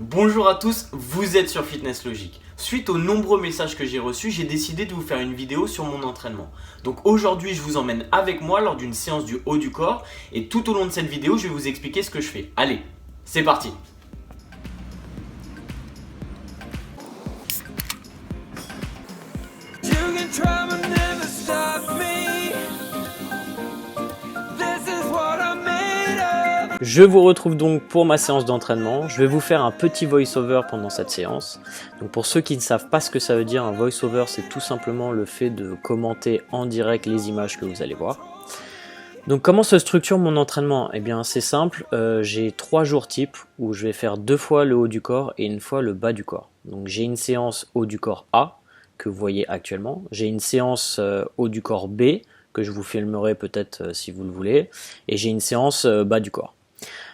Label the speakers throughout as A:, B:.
A: Bonjour à tous, vous êtes sur Fitness Logic. Suite aux nombreux messages que j'ai reçus, j'ai décidé de vous faire une vidéo sur mon entraînement. Donc aujourd'hui, je vous emmène avec moi lors d'une séance du haut du corps et tout au long de cette vidéo, je vais vous expliquer ce que je fais. Allez, c'est parti!
B: You can try but never stop me. This is what I'm made of.
C: Je vous retrouve donc pour ma séance d'entraînement. Je vais vous faire un petit voice-over pendant cette séance. Donc pour ceux qui ne savent pas ce que ça veut dire, un voice-over, c'est tout simplement le fait de commenter en direct les images que vous allez voir. Donc comment se structure mon entraînement? Eh bien c'est simple, j'ai 3 jours types où je vais faire 2 fois le haut du corps et une fois le bas du corps. Donc j'ai une séance haut du corps A que vous voyez actuellement. J'ai une séance haut du corps B que je vous filmerai peut-être si vous le voulez. Et j'ai une séance bas du corps.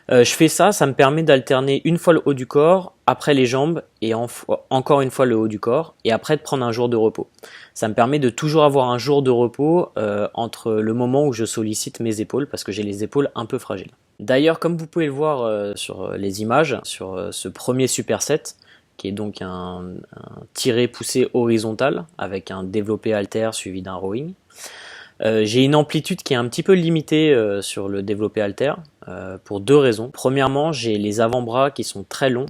C: Je fais ça, ça me permet d'alterner une fois le haut du corps, après les jambes et encore une fois le haut du corps et après de prendre un jour de repos. Ça me permet de toujours avoir un jour de repos entre le moment où je sollicite mes épaules parce que j'ai les épaules un peu fragiles. D'ailleurs, comme vous pouvez le voir sur les images, sur ce premier superset, qui est donc un tiré poussé horizontal avec un développé haltère suivi d'un rowing. J'ai une amplitude qui est un petit peu limitée sur le développé haltère pour 2 raisons. Premièrement, j'ai les avant-bras qui sont très longs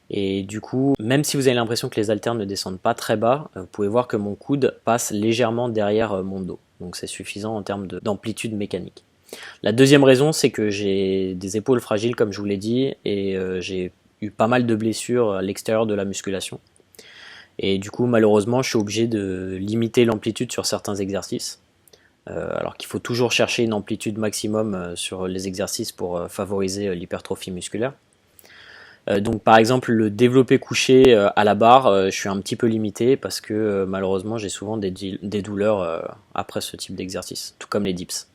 C: et du coup, même si vous avez l'impression que les haltères ne descendent pas très bas, vous pouvez voir que mon coude passe légèrement derrière mon dos. Donc c'est suffisant en termes d'amplitude mécanique. La deuxième raison, c'est que j'ai des épaules fragiles comme je vous l'ai dit et j'ai eu pas mal de blessures à l'extérieur de la musculation. Et du coup, malheureusement, je suis obligé de limiter l'amplitude sur certains exercices. Alors qu'il faut toujours chercher une amplitude maximum sur les exercices pour favoriser l'hypertrophie musculaire. Donc par exemple le développé couché à la barre, je suis un petit peu limité parce que malheureusement j'ai souvent des douleurs après ce type d'exercice, tout comme les dips.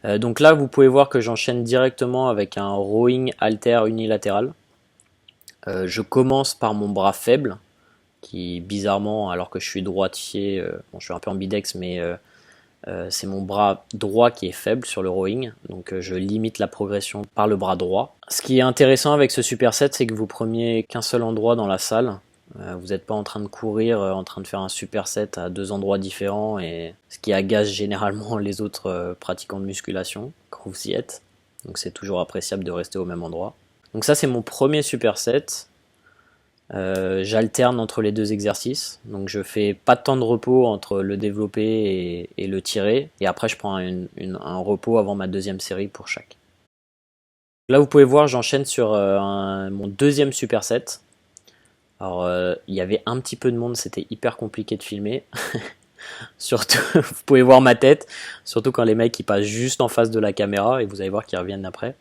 C: Donc là vous pouvez voir que j'enchaîne directement avec un rowing halter unilatéral. Je commence par mon bras faible, qui bizarrement, alors que je suis droitier, bon, je suis un peu ambidex, mais c'est mon bras droit qui est faible sur le rowing, donc je limite la progression par le bras droit. Ce qui est intéressant avec ce superset, c'est que vous preniez qu'un seul endroit dans la salle. Vous n'êtes pas en train de courir, en train de faire un superset à 2 endroits différents, et ce qui agace généralement les autres pratiquants de musculation quand vous y êtes. Donc c'est toujours appréciable de rester au même endroit. Donc ça c'est mon premier superset. J'alterne entre les 2 exercices, donc je fais pas de temps de repos entre le développé et le tiré, et après je prends un repos avant ma deuxième série pour chaque. Là vous pouvez voir, j'enchaîne sur mon deuxième superset. Alors il y avait un petit peu de monde, c'était hyper compliqué de filmer. Surtout, vous pouvez voir ma tête, surtout quand les mecs ils passent juste en face de la caméra, et vous allez voir qu'ils reviennent après.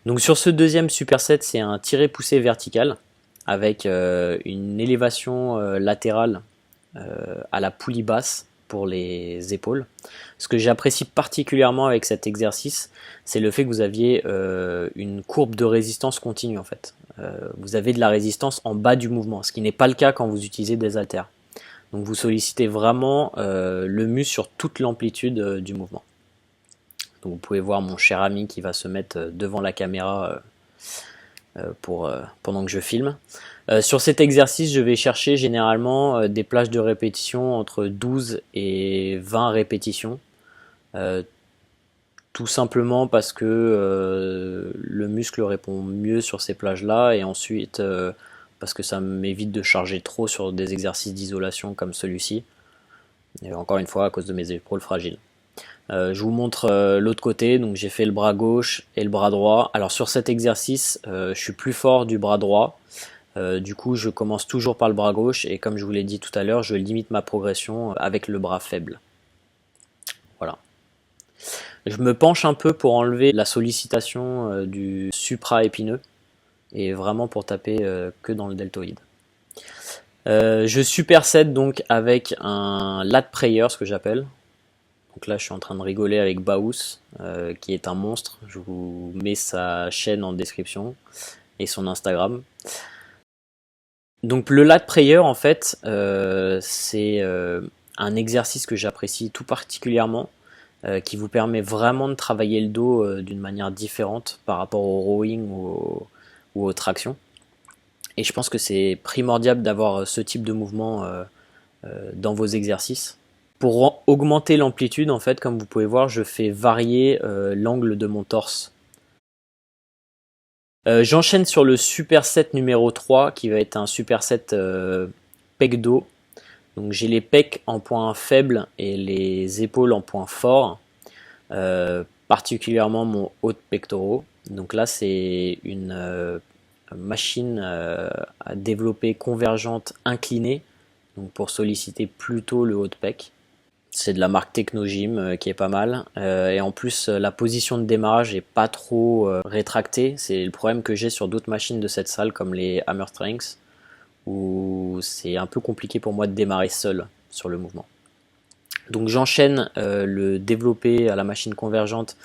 C: Donc sur ce deuxième superset, c'est un tiré poussé vertical avec une élévation latérale à la poulie basse pour les épaules. Ce que j'apprécie particulièrement avec cet exercice, c'est le fait que vous aviez une courbe de résistance continue en fait. Vous avez de la résistance en bas du mouvement, ce qui n'est pas le cas quand vous utilisez des haltères. Donc vous sollicitez vraiment le muscle sur toute l'amplitude du mouvement. Donc vous pouvez voir mon cher ami qui va se mettre devant la caméra pendant que je filme. Sur cet exercice, je vais chercher généralement des plages de répétition entre 12 et 20 répétitions. Tout simplement parce que le muscle répond mieux sur ces plages-là, et ensuite parce que ça m'évite de charger trop sur des exercices d'isolation comme celui-ci. Et encore une fois, à cause de mes épaules fragiles. Je vous montre l'autre côté, donc j'ai fait le bras gauche et le bras droit. Alors sur cet exercice, je suis plus fort du bras droit. Du coup, je commence toujours par le bras gauche, et comme je vous l'ai dit tout à l'heure, je limite ma progression avec le bras faible. Voilà. Je me penche un peu pour enlever la sollicitation du supra-épineux, et vraiment pour taper que dans le deltoïde. Je superset donc avec un lat prayer, ce que j'appelle. Donc là je suis en train de rigoler avec Baous, qui est un monstre. Je vous mets sa chaîne en description et son Instagram. Donc le lat prayer en fait, c'est un exercice que j'apprécie tout particulièrement, qui vous permet vraiment de travailler le dos d'une manière différente par rapport au rowing ou aux tractions. Et je pense que c'est primordial d'avoir ce type de mouvement dans vos exercices. Pour augmenter l'amplitude, en fait, comme vous pouvez voir, je fais varier l'angle de mon torse. J'enchaîne sur le superset numéro 3 qui va être un superset pec dos. Donc j'ai les pecs en point faible et les épaules en point fort, particulièrement mon haut de pectoraux. Donc là c'est une machine à développer convergente inclinée, donc pour solliciter plutôt le haut de pec. C'est de la marque Technogym qui est pas mal. Et en plus, la position de démarrage est pas trop rétractée. C'est le problème que j'ai sur d'autres machines de cette salle, comme les Hammer Strength, où c'est un peu compliqué pour moi de démarrer seul sur le mouvement. Donc j'enchaîne le développé à la machine convergente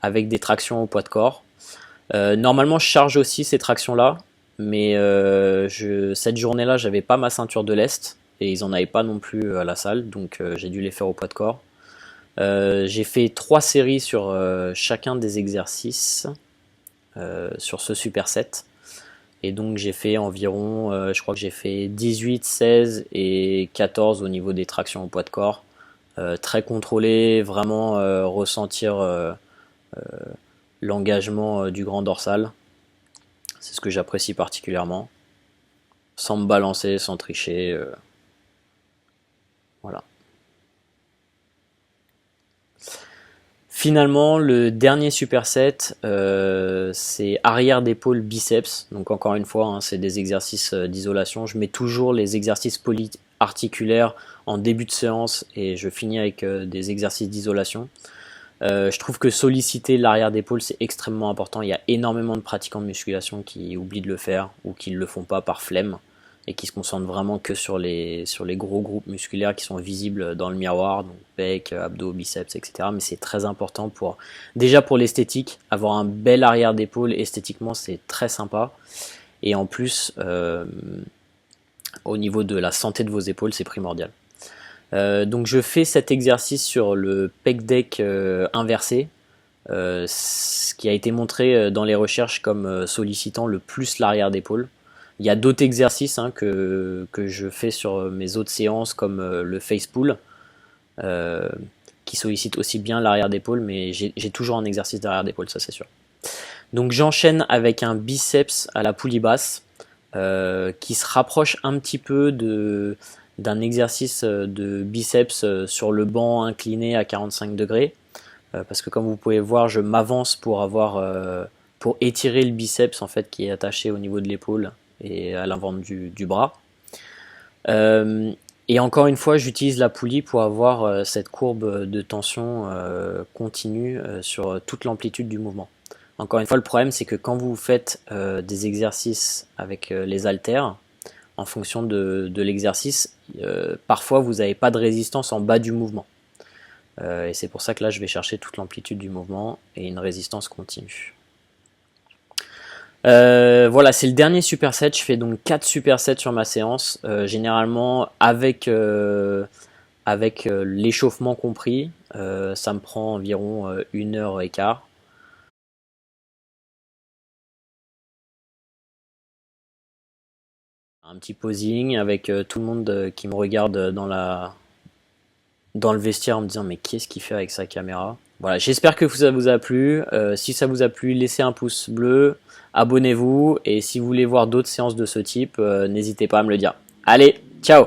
C: avec des tractions au poids de corps. Normalement, je charge aussi ces tractions-là, mais cette journée-là, j'avais pas ma ceinture de lest. Et ils en avaient pas non plus à la salle, donc j'ai dû les faire au poids de corps. J'ai fait 3 séries sur chacun des exercices sur ce superset. Et donc j'ai fait environ, je crois que j'ai fait 18, 16 et 14 au niveau des tractions au poids de corps. Très contrôlé, vraiment ressentir l'engagement du grand dorsal. C'est ce que j'apprécie particulièrement. Sans me balancer, sans tricher. Voilà. Finalement, le dernier superset, c'est arrière d'épaule biceps. Donc encore une fois, hein, c'est des exercices d'isolation. Je mets toujours les exercices polyarticulaires en début de séance et je finis avec des exercices d'isolation. Je trouve que solliciter l'arrière d'épaule, c'est extrêmement important. Il y a énormément de pratiquants de musculation qui oublient de le faire ou qui ne le font pas par flemme, et qui se concentrent vraiment que sur les gros groupes musculaires qui sont visibles dans le miroir, donc pecs, abdos, biceps, etc. Mais c'est très important déjà pour l'esthétique, avoir un bel arrière d'épaule esthétiquement c'est très sympa, et en plus au niveau de la santé de vos épaules c'est primordial. Donc je fais cet exercice sur le pec deck inversé, ce qui a été montré dans les recherches comme sollicitant le plus l'arrière d'épaule. Il y a d'autres exercices que je fais sur mes autres séances comme le face pull qui sollicite aussi bien l'arrière d'épaule, mais j'ai toujours un exercice d'arrière d'épaule, ça c'est sûr. Donc j'enchaîne avec un biceps à la poulie basse qui se rapproche un petit peu d'un exercice de biceps sur le banc incliné à 45 degrés parce que comme vous pouvez voir je m'avance pour étirer le biceps en fait qui est attaché au niveau de l'épaule et à l'avant du bras. Et encore une fois, j'utilise la poulie pour avoir cette courbe de tension continue sur toute l'amplitude du mouvement. Encore une fois, le problème, c'est que quand vous faites des exercices avec les haltères, en fonction de l'exercice, parfois vous n'avez pas de résistance en bas du mouvement. Et c'est pour ça que là, je vais chercher toute l'amplitude du mouvement et une résistance continue. Voilà, c'est le dernier superset. Je fais donc 4 supersets sur ma séance, généralement avec l'échauffement compris. Ça me prend environ 1h15. Un petit posing avec tout le monde qui me regarde dans le vestiaire en me disant mais qu'est-ce qu'il fait avec sa caméra. Voilà, j'espère que ça vous a plu. Si ça vous a plu, laissez un pouce bleu, abonnez-vous, et si vous voulez voir d'autres séances de ce type, n'hésitez pas à me le dire. Allez, ciao!